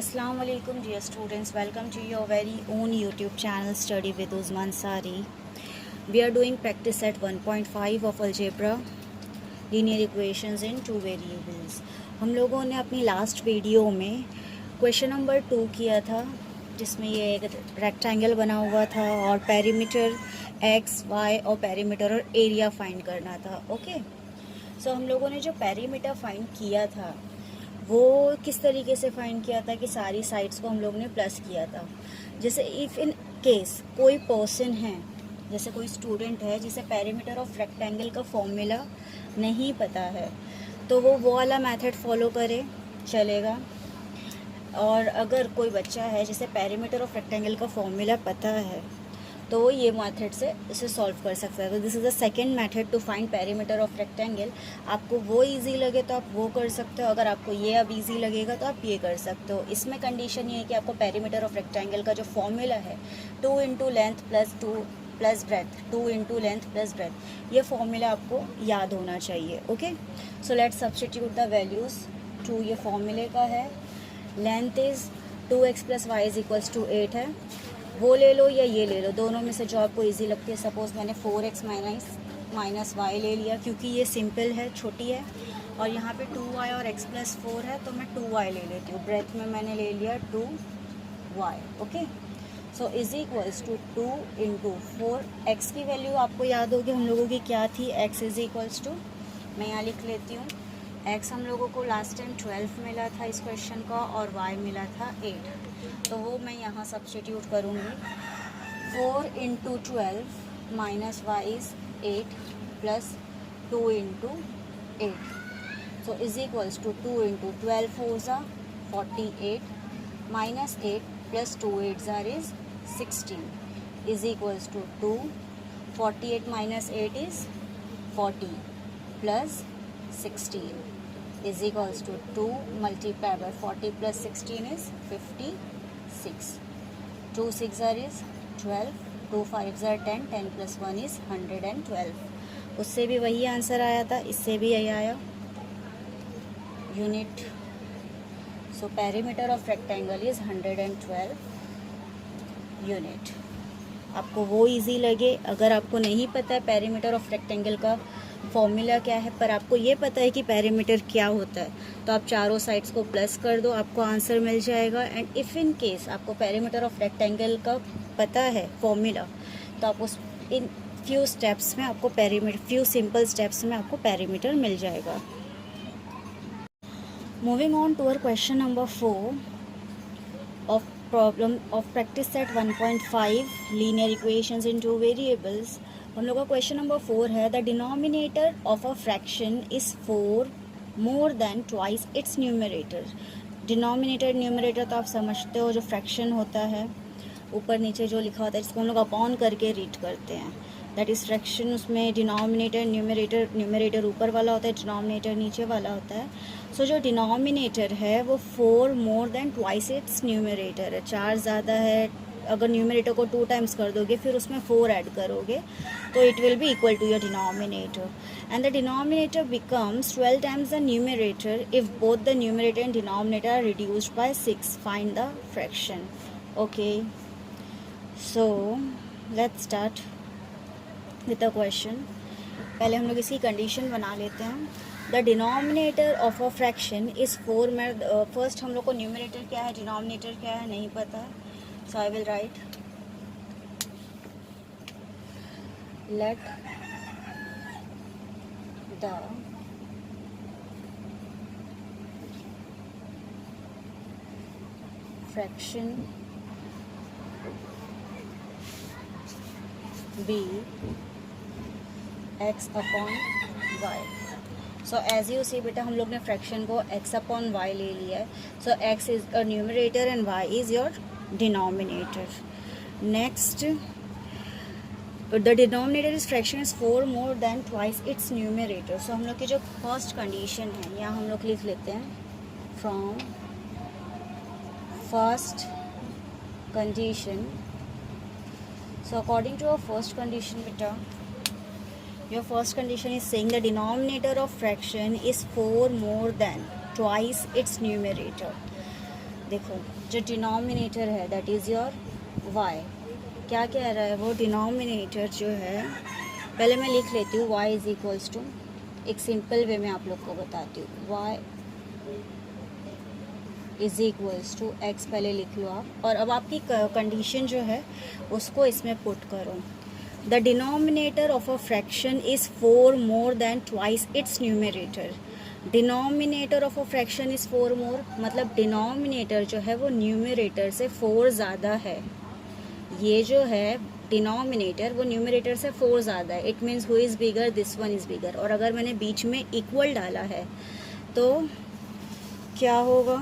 Assalamu alaikum dear students, welcome to your very own YouTube channel Study with Uzman Sari. We are doing practice set 1.5 of algebra, linear equations in two variables. हम लोगों ने अपनी last video में question number 2 किया था, जिसमें ये एक रेक्टेंगल बना हुआ था और पेरीमीटर x, y और पेरीमीटर और एरिया फाइंड करना था. ओके, सो हम लोगों ने जो पेरीमीटर फाइंड किया था वो किस तरीके से फाइंड किया था कि सारी साइड्स को हम लोग ने प्लस किया था. जैसे इफ़ इन केस कोई पर्सन है, जैसे कोई स्टूडेंट है जिसे पेरीमीटर ऑफ रेक्टेंगल का फॉर्मूला नहीं पता है, तो वो वाला मेथड फॉलो करे, चलेगा. और अगर कोई बच्चा है जिसे पेरीमीटर ऑफ रेक्टेंगल का फॉर्मूला पता है तो वो ये मेथड से इसे सॉल्व कर सकता है. तो this is the second method to find perimeter of rectangle. आपको वो इजी लगे तो आप वो कर सकते हो, अगर आपको ये अब इजी लगेगा तो आप ये कर सकते हो. इसमें कंडीशन ये है कि आपको पेरीमीटर ऑफ रेक्टेंगल का जो फॉर्मूला है 2 into length plus breadth, 2 into length plus breadth, ये फॉर्मूला आपको याद होना चाहिए. Okay, so let's substitute the values. 2 ये फॉर्मूले का है, length is 2x plus y is equals to 8 है. वो ले लो या ये ले लो, दोनों में से जो आपको इजी लगती है. सपोज़ मैंने 4x माइनस वाई ले लिया क्योंकि ये सिंपल है, छोटी है, और यहाँ पे 2y और x प्लस 4 है तो मैं 2y ले लेती हूँ. ब्रेथ में मैंने ले लिया 2y. Okay, so is equals to 2 into 4. x की वैल्यू आपको याद होगी हम लोगों की क्या थी, x इज इक्वल्स टू, मैं यहाँ लिख लेती हूँ, x हम लोगों को लास्ट टाइम 12 मिला था इस क्वेश्चन का और y मिला था 8. तो वो मैं यहाँ सब्स्टिट्यूट करूँगी. 4 into 12 minus y is 8 plus 2 into 8. So is equals to 2 into 12 4 ज़ा 48 माइनस 8 प्लस 2 8 ज़ार is 16 is equals to 2. 48 minus 8 is 40 plus 16 is equals to 2 multiplied by 40 plus 16 is 56. 2 6 are is 12, 2 5 are 10, 10 plus 1 is 112. उससे भी वही answer आया था, इससे भी यही आया. Unit, so perimeter of rectangle is 112 unit. आपको वो इजी लगे. अगर आपको नहीं पता है पेरीमीटर ऑफ रेक्टेंगल का फॉर्मूला क्या है, पर आपको ये पता है कि पेरीमीटर क्या होता है, तो आप चारों साइड्स को प्लस कर दो, आपको आंसर मिल जाएगा. एंड इफ़ इन केस आपको पेरीमीटर ऑफ रेक्टेंगल का पता है फॉर्मूला, तो आप उस इन फ्यू स्टेप्स में आपको पेरीमीटर, फ्यू सिंपल स्टेप्स में आपको पेरीमीटर मिल जाएगा. Moving on to our question number 4 of problem of practice set 1.5 linear equations in two variables. हम लोग का क्वेश्चन नंबर 4 है, the denominator of a fraction is 4 more than twice its numerator. Denominator numerator तो आप समझते हो, जो fraction होता है ऊपर नीचे जो लिखा होता है जिसको हम लोग अपॉन करके रीड करते हैं, दैट इज़ फ्रैक्शन. उसमें डिनोमिनेटर न्यूमरेटर ऊपर वाला होता है, डिनोमिनेटर नीचे वाला होता है. सो जो डिनोमिनेटर है वो 4 more than twice its numerator है, 4 ज़्यादा है. अगर न्यूमरेटर को 2 टाइम्स कर दोगे फिर उसमें 4 ऐड करोगे तो it will be equal to your denominator. And the denominator becomes 12 times the numerator if both the numerator and denominator are reduced by 6. Find the fraction. Okay, so let's start with the question. पहले हम लोग इसकी condition बना लेते हैं. The denominator of a fraction is 4 में first हम लोग को न्यूमरेटर क्या है, डिनोमिनेटर क्या है नहीं पता है. So I will write let the fraction be x upon y. So as you see बेटा, हम लोग ने फ्रैक्शन को x अपॉन y ले लिया है. So x is a numerator and y is your denominator. Next, the denominator is fraction is 4 more than twice its numerator. So हम लोग की जो फर्स्ट कंडीशन है यहाँ हम लोग लिख लेते हैं, from first condition. So according to our first condition बेटा, your first condition is saying the denominator of fraction is 4 more than twice its numerator. देखो जो डिनोमिनेटर है दैट इज़ योर y, क्या कह रहा है वो, डिनोमिनेटर जो है, पहले मैं लिख लेती हूँ y इज़ इक्वल्स टू, एक सिंपल वे में आप लोग को बताती हूँ, y is equals to x, पहले लिख लो आप, और अब आपकी कंडीशन जो है उसको इसमें पुट करो। The denominator of a fraction is 4 more than twice its numerator. Denominator of a fraction is 4 मोर, मतलब डिनोमिनेटर जो है वो न्यूमरेटर से 4 ज़्यादा है। ये जो है डिनोमिनेटर वो न्यूमरेटर से 4 ज़्यादा है। It means who is bigger, this one is bigger. और अगर मैंने बीच में इक्वल डाला है तो क्या होगा,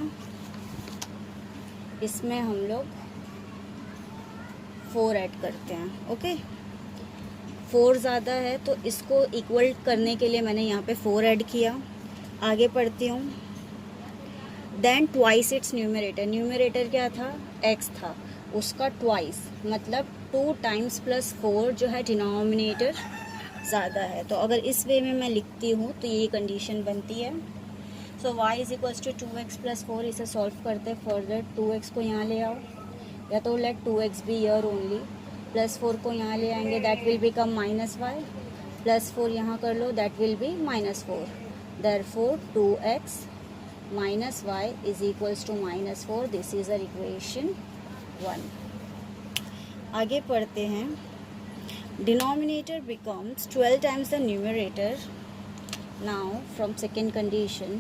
इसमें हम लोग 4 ऐड करते हैं। ओके, 4 ज़्यादा है तो इसको इक्वल करने के लिए मैंने यहाँ पे 4 ऐड किया। आगे पढ़ती हूँ। Then twice its numerator, numerator क्या था, x था, उसका ट्वाइस मतलब 2 टाइम्स प्लस 4 जो है डिनोमिनेटर ज़्यादा है। तो अगर इस वे में मैं लिखती हूँ तो ये कंडीशन बनती है। So y is equals to 2x plus 4, इसे सॉल्व करते फर्दर। 2x को यहाँ ले आओ, या तो let 2x be here only, plus 4 को यहाँ ले आएंगे, that will become minus y, plus 4 यहाँ कर लो, that will be minus 4। Therefore 2x minus y is equals to minus 4. This is our equation 1. आगे पढ़ते हैं। Denominator becomes 12 times the numerator. Now from second condition,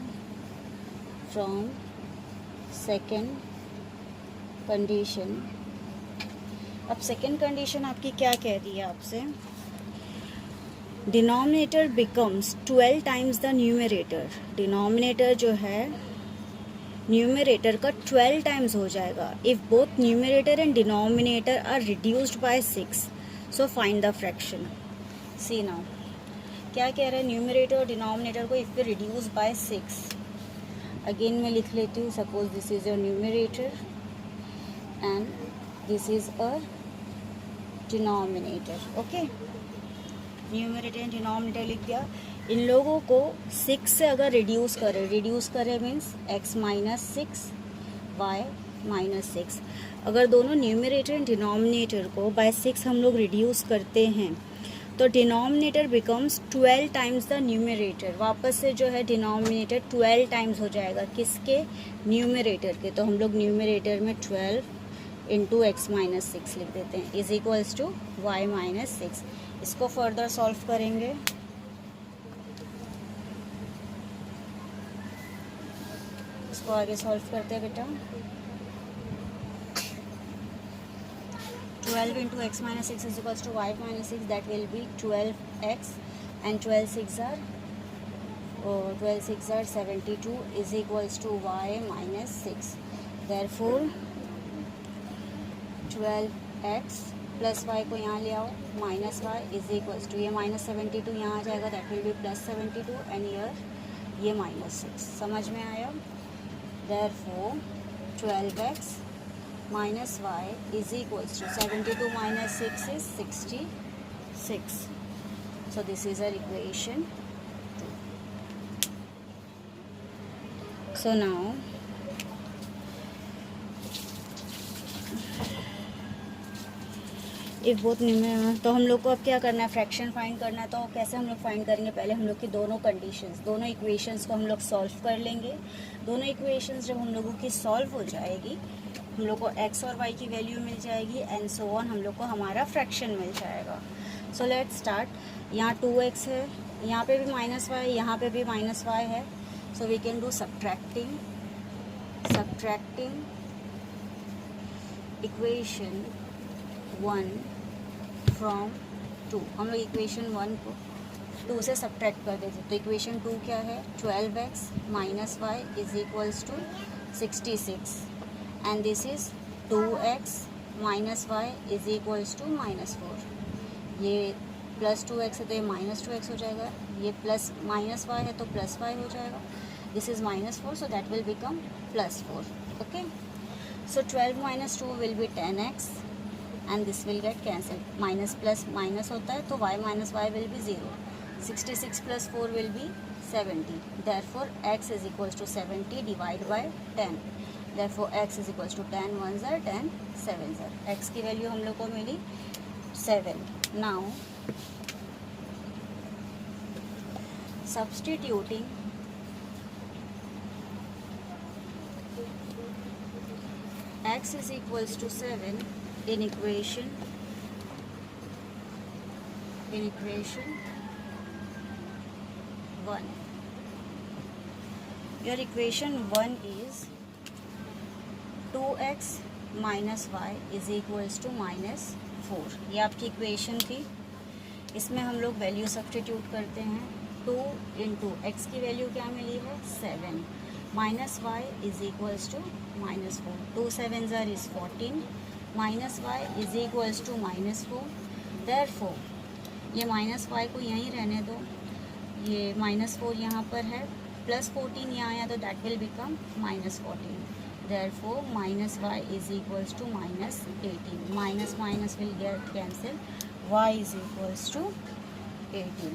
अब second condition आपकी क्या कह रही है आपसे, denominator becomes 12 times the numerator. Denominator जो है न्यूमरेटर का 12 टाइम्स हो जाएगा if both numerator and denominator are reduced by 6। So find the fraction. See now क्या कह रहा है, न्यूमरेटर और डिनोमिनेटर को if we reduce by 6, again मैं लिख लेती हूँ। Suppose this is your numerator and this is a denominator. Okay, numerator and denominator लिख दिया। इन लोगों को 6 से अगर रिड्यूस करें means x minus 6 y minus 6। अगर दोनों न्यूमरेटर एंड डिनोमिनेटर को बाय 6 हम लोग रिड्यूस करते हैं तो denominator becomes 12 times the numerator. वापस से जो है डिनोमिनेटर 12 टाइम्स हो जाएगा, किसके, न्यूमरेटर के। तो हम लोग न्यूमरेटर में 12 इंटू x माइनस 6 लिख देते हैं, is equals to y minus 6। इसको फर्दर सॉल्व करेंगे। इसको आगे सॉल्व करते हैं बेटा। 12 into x minus 6 is equals to y minus 6, that will be 12x and 12 6 are 72 is equals to y minus 6। Therefore 12x plus y को यहाँ ले आओ, minus y is equals to, ये माइनस 72 यहाँ आ जाएगा, that will be plus 72 and here ये minus 6। समझ में आया। Therefore 12x minus y is equals to 72 minus 6 is 66। So this is our equation 2। So now if both तो हम लोग को अब क्या करना है, फ्रैक्शन फाइंड करना है। तो कैसे हम लोग फाइंड करेंगे, पहले हम लोग की दोनों कंडीशंस, दोनों इक्वेशंस को हम लोग सॉल्व कर लेंगे। दोनों इक्वेशंस जब हम लोगों की सॉल्व हो जाएगी, हम लोग को x और y की वैल्यू मिल जाएगी एंड सो ऑन, हम लोग को हमारा फ्रैक्शन मिल जाएगा। सो लेट्स स्टार्ट। यहाँ 2x है, यहाँ पे भी माइनस वाई, यहाँ पे भी माइनस वाई है। So we can do subtracting equation 1 from 2। हम लोग इक्वेशन 1 को 2 से सब्ट्रैक्ट कर देते। तो इक्वेशन 2 क्या है, 12x minus y is equals to 66 and this is 2x minus y is equals to minus 4। ये प्लस 2x है तो ये माइनस 2x हो जाएगा, ये प्लस माइनस वाई है तो प्लस वाई हो जाएगा। This is minus 4, so that will become plus 4। Okay, so 12 minus 2 will be 10x and this will get cancelled. Minus plus minus होता है तो y minus y will be 0. 66 plus 4 will be 70. Therefore x is equals to 70 divided by 10. Therefore x is equals to 10 1s are 10 7s are, x की value हम लोग को मिली 7. Now substituting x is equals to 7 in equation 1. Your equation 1 is 2x minus y is equals to minus 4. ये आपकी equation थी. इसमें हम लोग वैल्यू सब्स्टिट्यूट करते हैं. 2 इंटू एक्स की वैल्यू क्या मिली है 7 minus y is equals to minus 4. 2 7s are is 14 minus y is equals to minus 4. Therefore ये माइनस वाई को यहीं रहने दो, ये माइनस 4 यहाँ पर है, प्लस 14 यहाँ आया तो that will become minus 14. Therefore minus y is equals to minus 18. Minus minus will get cancel, y is equals to 18.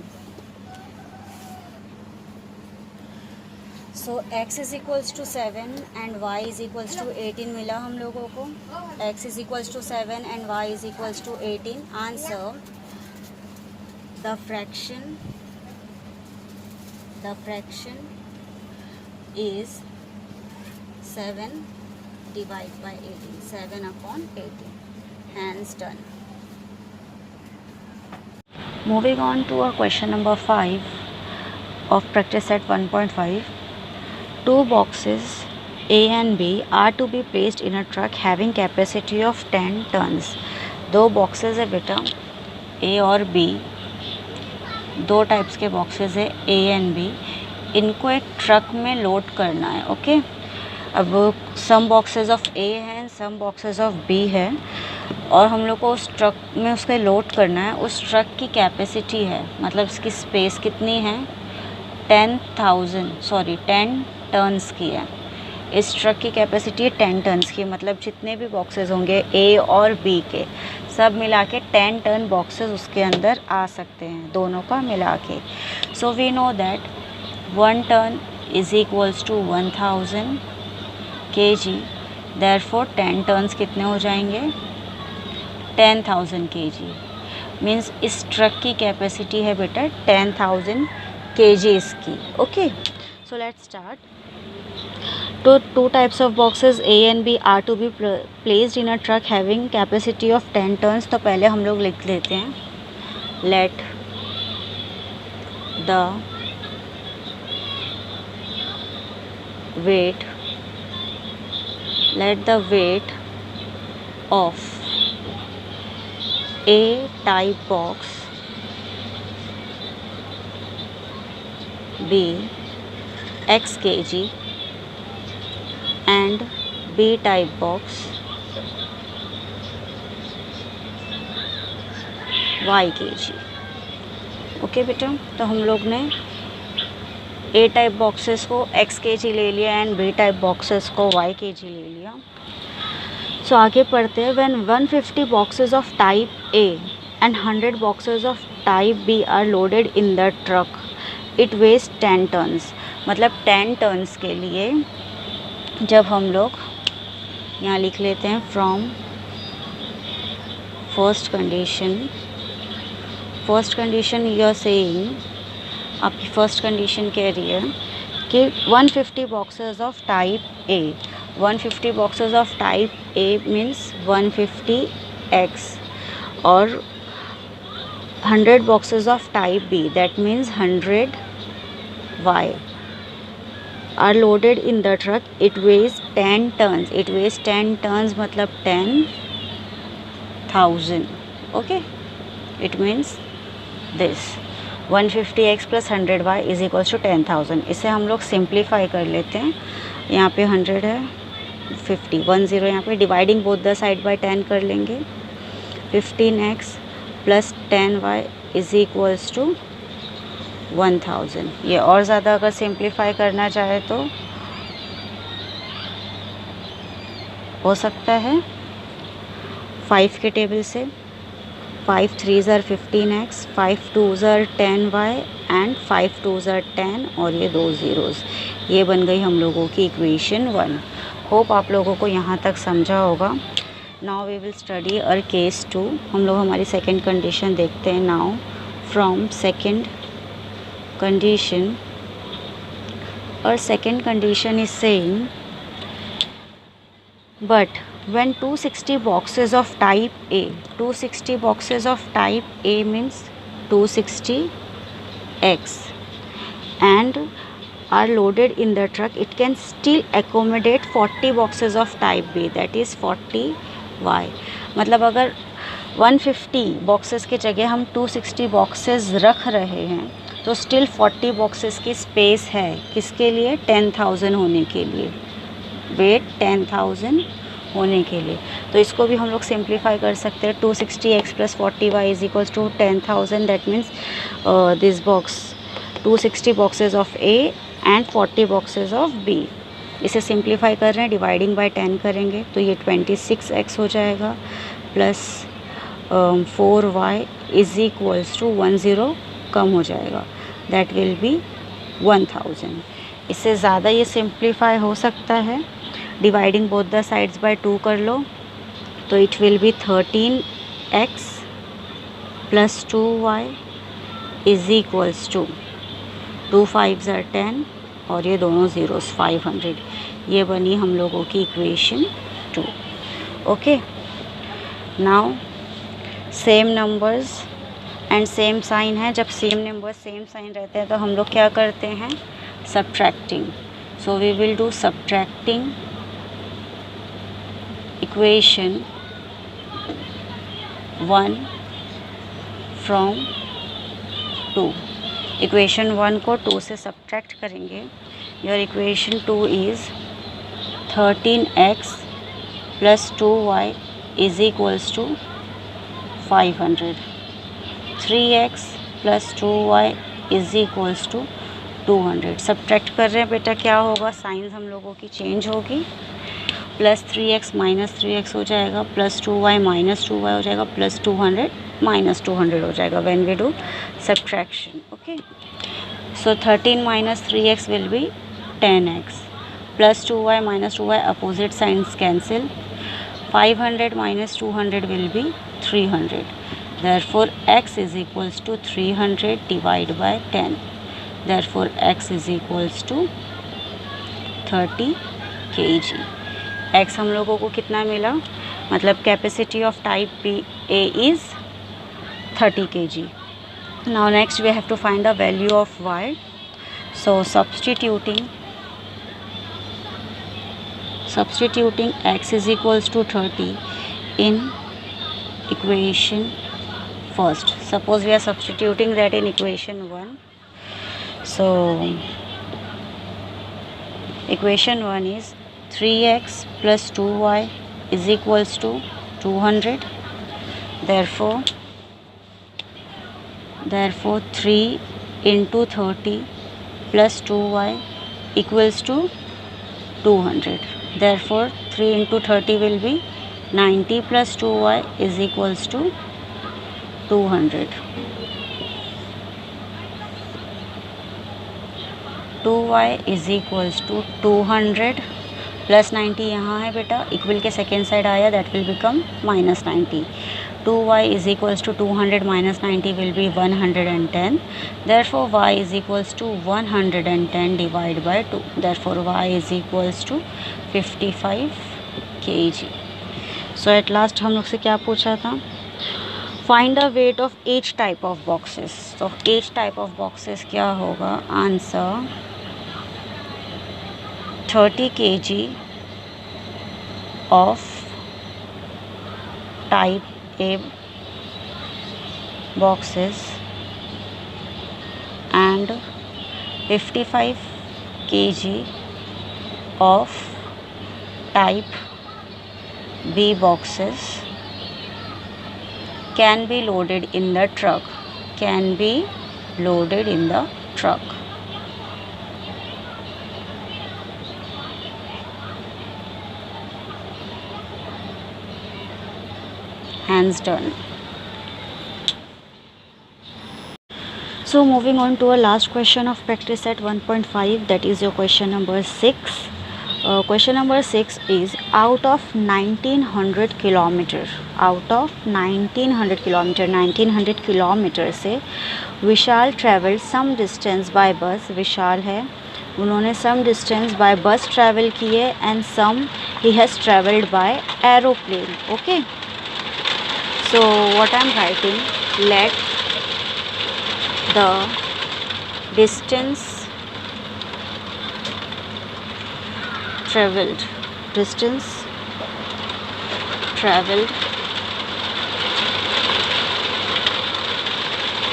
So x is equals to 7 and y is equals to 18 मिला हम लोगों को. x is equals to 7 and y is equals to 18. Answer the fraction is 7 divided by 18. 7 upon 18. Hands done. Moving on to our question number 5 of practice set 1.5. Two boxes A and B are to be placed in a truck having capacity of 10 tons. दो boxes है बेटा A और B. दो types के boxes है A and B. इनको एक truck में लोड करना है. ओके अब सम बॉक्सेस ऑफ A हैं, सम बॉक्सेस ऑफ B है और हम लोग को उस ट्रक में उसके लोड करना है. उस ट्रक की कैपेसिटी है, मतलब इसकी स्पेस कितनी है 10 टन्स की है. इस ट्रक की कैपेसिटी है 10 टन्स की, मतलब जितने भी बॉक्सेस होंगे A और B के सब मिला के 10 टन बॉक्सेस उसके अंदर आ सकते हैं, दोनों का मिला के. So we know that 1 ton is equals to 1000 kg. Therefore 10 tons कितने हो जाएंगे 10,000 kg. मीन्स इस ट्रक की कैपेसिटी है बेटा 10,000 kg इसकी. Okay so let's start. तो two types of boxes A and B are to be placed in a truck having capacity of 10 tons. तो पहले हम लोग लिख लेते हैं let the weight of A type box be x kg and B type box y kg. Okay बेटा, तो हम लोग ने A टाइप बॉक्सेस को x kg ले लिया एंड B टाइप बॉक्सेस को y kg ले लिया. सो आगे पढ़ते हैं. When 150 boxes of type A and 100 boxes of type B are loaded in the truck it weighs 10 tons. मतलब 10 टन्स के लिए जब हम लोग यहाँ लिख लेते हैं from first condition you are saying, आपकी फर्स्ट कंडीशन कह रही है कि 150 boxes of type A. 150 boxes of type A means 150x और 100 boxes of type B that means 100y are loaded in the truck. It weighs 10 tons. It weighs 10 tons मतलब 10,000. Okay, it means this 150x plus 100y is equals to 10,000. इसे हम लोग simplify कर लेते हैं. यहाँ पे 100 है 50 10 यहाँ पे dividing both the side by 10 कर लेंगे. 15x plus 10y is equals to 1000. ये और ज़्यादा अगर सिंप्लीफाई करना चाहे तो हो सकता है 5 के टेबल से. 5 3s are 15x, 5 2s are 10y and 5 2s are 10 और ये 2 ज़ीरोज़. ये बन गई हम लोगों की इक्वेशन 1. होप आप लोगों को यहाँ तक समझा होगा। नाउ वी विल स्टडी और केस 2। हम लोग हमारी सेकेंड कंडीशन देखते हैं नाउ। फ्रॉम सेकेंड कंडीशन, और second condition is saying but when 260 boxes of type A, 260 boxes of type A means 260x and are loaded in the truck, it can still accommodate 40 boxes of type B, that is 40y। मतलब अगर 150 boxes की जगह हम 260 boxes रख रहे हैं तो still 40 boxes की स्पेस है। किसके लिए? 10,000 होने के लिए, वेट 10,000 होने के लिए। तो इसको भी हम लोग सिंप्लीफाई कर सकते हैं। 260x plus 40y is equals to 10,000। That means this box 260 boxes of A and 40 boxes of B। इसे सिंप्लीफाई कर रहे हैं, डिवाइडिंग बाय 10 करेंगे तो ये 26x हो जाएगा plus 4y is equals to 10 कम हो जाएगा, दैट विल बी 1000। इससे ज़्यादा ये सिंप्लीफाई हो सकता है। Dividing both the sides by 2 कर लो तो it will be 13x plus 2y is equals to 2 5s are 10 और ये दोनों ज़ीरोस 500। ये बनी हम लोगों की इक्वेशन 2। ओके, now same numbers and same sign है। जब सेम नंबर्स सेम साइन रहते हैं तो हम लोग क्या करते हैं? Subtracting. So we will do subtracting equation 1 from 2। Equation 1 को 2 से सब्ट्रैक्ट करेंगे। Your equation 2 is 13x plus 2y is equals to 500। 3x plus 2y is equals to 200। Subtract कर रहे हैं बेटा, क्या होगा? साइंस हम लोगों की चेंज होगी। प्लस 3x माइनस 3x हो जाएगा, प्लस 2y माइनस 2y हो जाएगा, प्लस 200 माइनस 200 हो जाएगा when we do subtraction. Okay, so 13 minus 3x will be 10x plus 2y minus 2y, opposite signs cancel. 500 minus 200 will be 300। Therefore x is equals to 300 divided by 10. Therefore x is equals to 30 kg। x हम लोगों को कितना मिला? मतलब capacity of type B A is 30 kg। Now next we have to find the value of y. So substituting x is equals to 30 in equation first. Suppose we are substituting that in equation 1. So equation 1 is 3x plus 2y is equals to 200. Therefore 3 into 30 plus 2y equals to 200. Therefore 3 into 30 will be 90 plus 2y is equals to 200। 2y is equals to 200 plus 90 यहाँ है बेटा, equal के second side आया, that will become minus 90। 2y is equals to 200 minus 90 will be 110. Therefore y is equals to 110 divided by 2. Therefore y is equals to 55 kg. So at last हम लोग से क्या पूछा था? Find the weight of each type of boxes. So each type of boxes क्या होगा? Answer 30 kg of type A boxes and 55 kg of type B boxes can be loaded in the truck. Can be loaded in the truck. Hands done. So moving on to our last question of practice set 1.5, that is your question number 6. Question number 6 is, out of 1900 kilometre, out of 1900 kilometre से Vishal travel some distance by bus, Vishal है, उन्होंने some distance by bus travel किए and some he has travelled by aeroplane. Okay, so what I am writing, let the distance traveled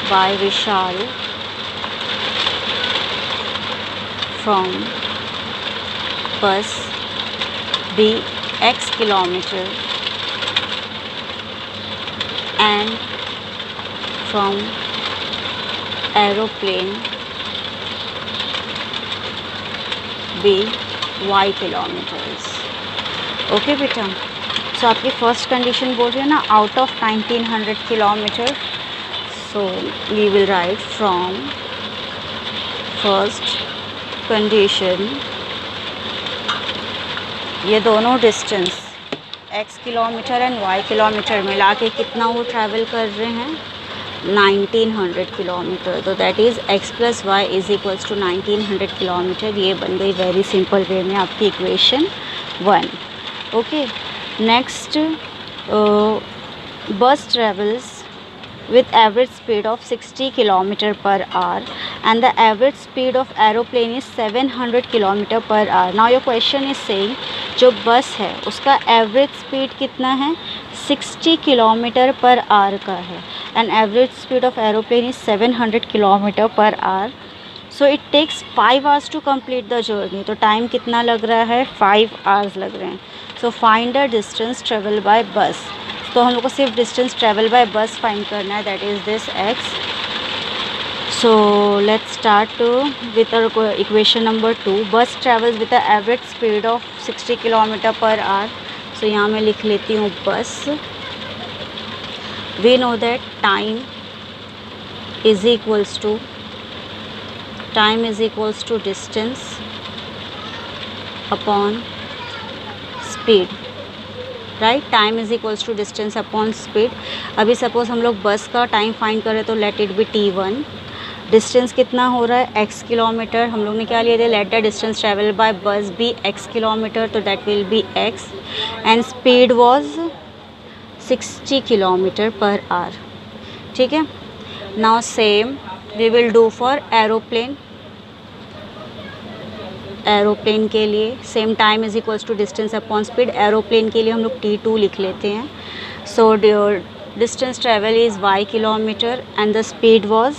by Vishal from bus be X kilometer and from aeroplane be Y kilometres. Okay बेटा, so आपकी first condition बोल रही है ना, out of 1900 kilometre. So we will write from first condition, ये दोनों distance x kilometre and y kilometre मिला के कितना वो ट्रैवल कर रहे हैं, 1900 किलोमीटर. तो that is x plus y is equals to 1900 kilometre. ये बन गई वेरी सिंपल वे में आपकी इक्वेशन 1. ओके, next, bus travels with average speed of 60 km per hour and the average speed of aeroplane is 700 km per hour. Now your question is saying जो बस है उसका एवरेज स्पीड कितना है, 60 km per hour का है and average speed of aeroplane is 700 km per hour. So it takes 5 hours to complete the journey. तो time कितना लग रहा है, 5 hours लग रहे हैं. So find the distance travel by bus. तो हम लोग को सिर्फ distance travel by bus find करना है, that is this x. So let's start with equation number 2. Bus travels with a average speed of 60 km per hour. So यहाँ मैं लिख लेती हूँ bus. We know that time is equals to distance upon speed, right. Time is equals to distance upon speed. अभी suppose हम लोग बस का टाइम फाइंड करें तो let it be t1. Distance कितना हो रहा है, x किलोमीटर. हम लोग ने क्या लिए थे, let the distance travel by bus be x kilometre, तो that will be x and speed was 60 km per hour. ठीक है. Now same we will do for aeroplane के लिए. Same time is equals to distance upon speed. Aeroplane के लिए हम लोग t2 लिख लेते हैं. So distance travel is y kilometre and the speed was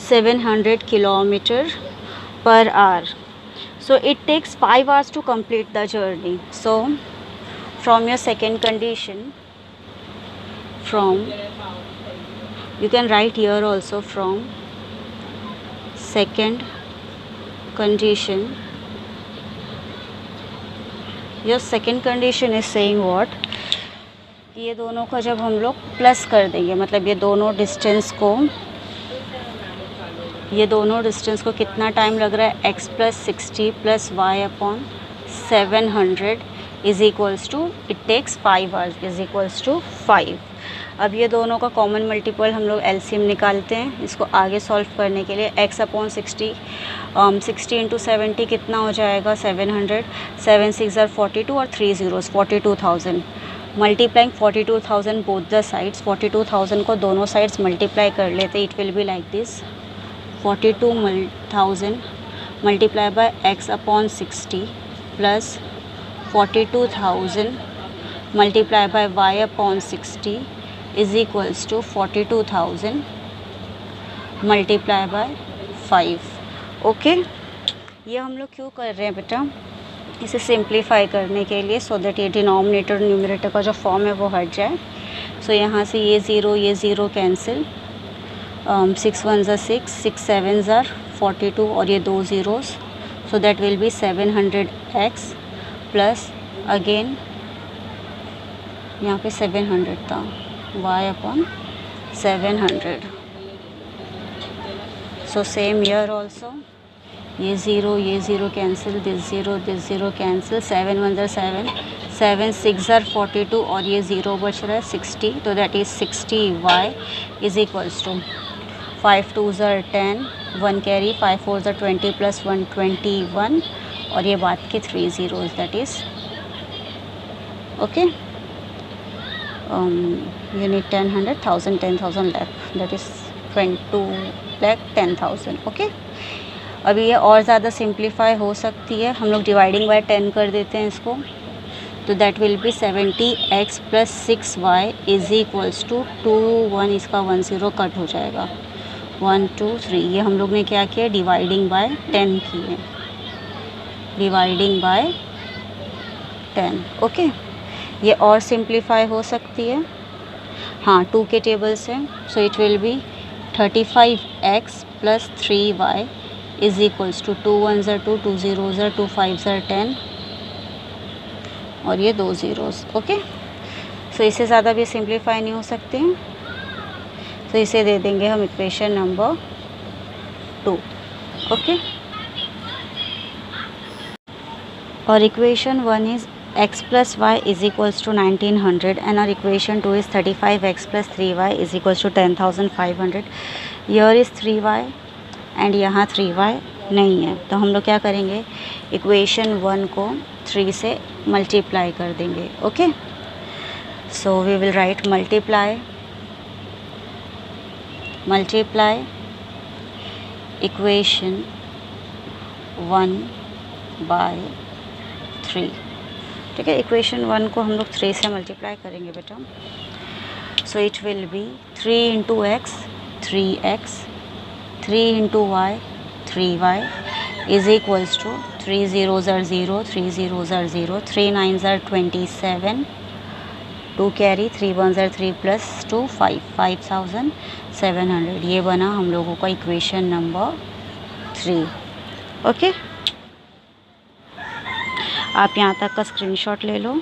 700 km per hour. So it takes 5 hours to complete the journey. So from your second condition, you can write here also, from second condition, your second condition is saying what, ये दोनों का जब हम लोग plus कर देंगे, मतलब ये दोनों डिस्टेंस को कितना टाइम लग रहा है, x plus 60 plus y upon 700 is equals to, it takes 5 hours is equals to 5. अब ये दोनों का कॉमन मल्टीपल हम लोग एलसीएम निकालते हैं. इसको आगे सॉल्व करने के लिए x अपॉन 60 इंटू 70 कितना हो जाएगा, 700. 7 6 42 और 3 zeros 42,000. Multiplying 42,000 both the sides. 42,000 को दोनों साइड्स मल्टीप्लाई कर लेते, it will be like this, 42,000 multiply by x upon 60 plus 42,000 multiply by y upon 60 is equals to 42,000 multiply by 5. Okay, ये हम लोग क्यों कर रहे हैं बेटा, इसे सिंप्लीफाई करने के लिए, सो दैट ये डिनोमिनेटर न्यूमरेटर का जो फॉर्म है वो हट जाए. सो यहाँ से ये ज़ीरो कैंसिल, 6 1 6, 6 7 42 और ये 2 zeros. So that will be 700x plus again यहाँ पे 700 था, y upon 700. So same here also ये zero cancel, this zero cancel, 7 1 ज़र 7, 7 6 ज़र 42 और ये ज़ीरो बच रहा है 60, तो that is 60y is equals to 5 2 ज़र 10, 1 कैरी, 5 4 ज़र 20 प्लस 1 21 और ये बात के 3 zeros, that is okay. you need 10 100 1000 10,000 lakh, that is 22 lakh 10,000 okay. अभी ये और ज़्यादा सिंप्लीफाई हो सकती है, हम लोग डिवाइडिंग बाय 10 कर देते हैं इसको, तो that will be 70x plus 6y is equals to 2 1, इसका 1 0 कट हो जाएगा, 1 2 3। ये हम लोग ने क्या किया, डिवाइडिंग बाय 10 की है, डिवाइडिंग बाय 10 ओके। ये और सिंप्लीफाई हो सकती है, हाँ 2 के टेबल से, so it will be 35x plus 3y is equals to 2 1 zero 2, 2 0 ज़र 2, 5 ज़र 10 और ये 2 ज़ीरोज़ ओके। सो इससे ज़्यादा भी सिंप्लीफाई नहीं हो सकते हैं, तो इसे दे देंगे हम इक्वेशन नंबर 2 ओके। और equation 1 is x plus y is equals to 1900 and our equation 2 is 35x plus 3y is equals to 10,500. Here is 3y and यहाँ 3y नहीं है, तो हम लोग क्या करेंगे, इक्वेशन 1 को 3 से मल्टीप्लाई कर देंगे okay. So we will write multiply equation 1 by 3, ठीक है। इक्वेशन 1 को हम लोग 3 से मल्टीप्लाई करेंगे बेटा, so it will be 3 into x 3x, 3 into y 3y is equals to 3 0 ज़र 0, 3 0 ज़र 0, 3 9 ज़र 27, 2 कैरी, 3 1 ज़र 3 प्लस 2 5, 5700। ये बना हम लोगों का इक्वेशन नंबर 3 ओके। आप यहाँ तक का स्क्रीनशॉट ले लो।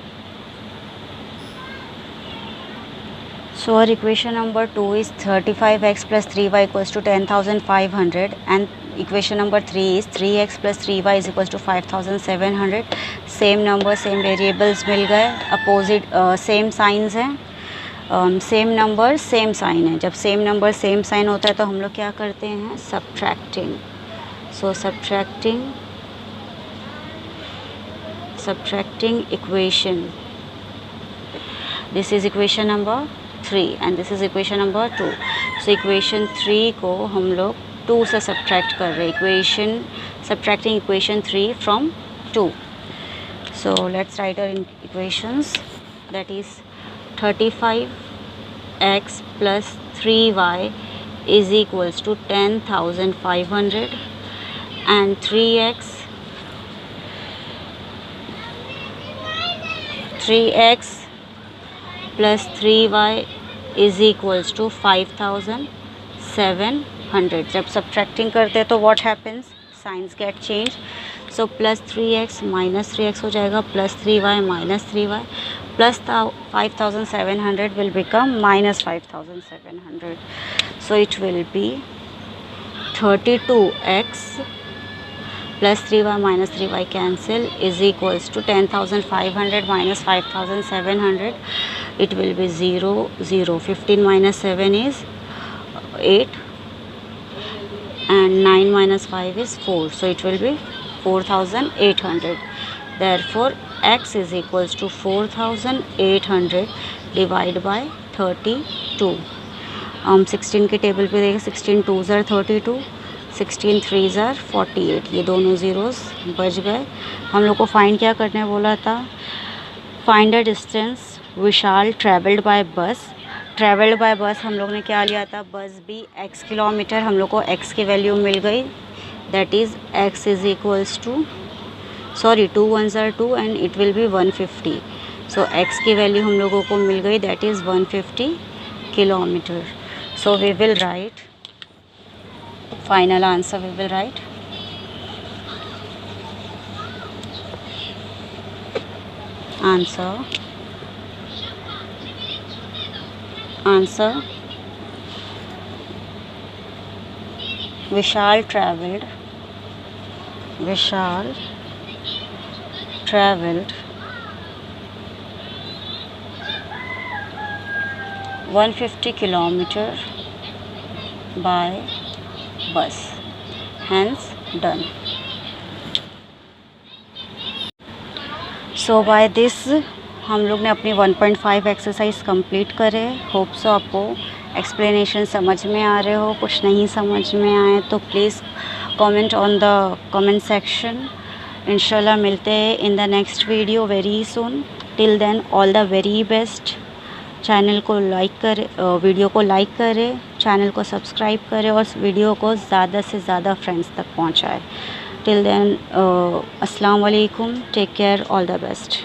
सो और equation number 2 is 35x plus 3y equals to 10,500 and equation number 3 is 3x plus 3y is equals to 5,700। Same number same variables मिल गए, अपोजिट सेम साइंस हैं, सेम नंबर सेम साइन है। जब same number same sign होता है तो हम लोग क्या करते हैं, subtracting. So subtracting equation, this is equation number 3 and this is equation number 2. so equation 3 को हम लोग 2 से subtract कर रहे हैं, subtracting equation 3 from 2. so let's write our equations, that is 35x plus 3y is equals to 10,500 and 3x plus 3y is equals to 5,700. जब subtracting करते हैं तो what happens, signs get changed. so plus 3x minus 3x हो जाएगा, plus 3y minus 3y, plus 5,700 will become minus 5,700. so it will be 32x plus 3y minus 3y cancel is equals to 10,500 minus 5,700. It will be 0 0. 15 minus 7 is 8 and 9 minus 5 is 4. So it will be 4,800. Therefore x is equals to 4,800 divided by 32. 16 के table पे देखिए, 16 2 ज़र 32, 16 3 ज़र 48, ये दोनों zeros बच गए। हम लोग को फाइंड क्या करने बोला था, find the distance Vishal travelled bye बस। ट्रैवल्ड बाय बस हम लोग ने क्या लिया था, बस भी x किलोमीटर, हम लोग को x की वैल्यू मिल गई, that is x is equals to 2 1 zero 2 and it will be 150। So x की वैल्यू हम लोगों को मिल गई, that is 150 kilometre. So we will write final answer, we will write answer Vishal traveled Vishal traveled 150 kilometer by bus. Hence done. So by this हम लोग ने अपनी 1.5 एक्सरसाइज कंप्लीट करे. होप सो आपको एक्सप्लेनेशन समझ में आ रहे हो. कुछ नहीं समझ में आए तो please comment on the comment section. इंशाल्लाह मिलते हैं in the next video very soon. Till then all the very best. Channel को लाइक करें, वीडियो को लाइक करें, चैनल को सब्सक्राइब करें और वीडियो को ज़्यादा से ज़्यादा फ्रेंड्स तक पहुंचाएं. टिल देन अस्सलाम वालेकुम. Take care. All the best.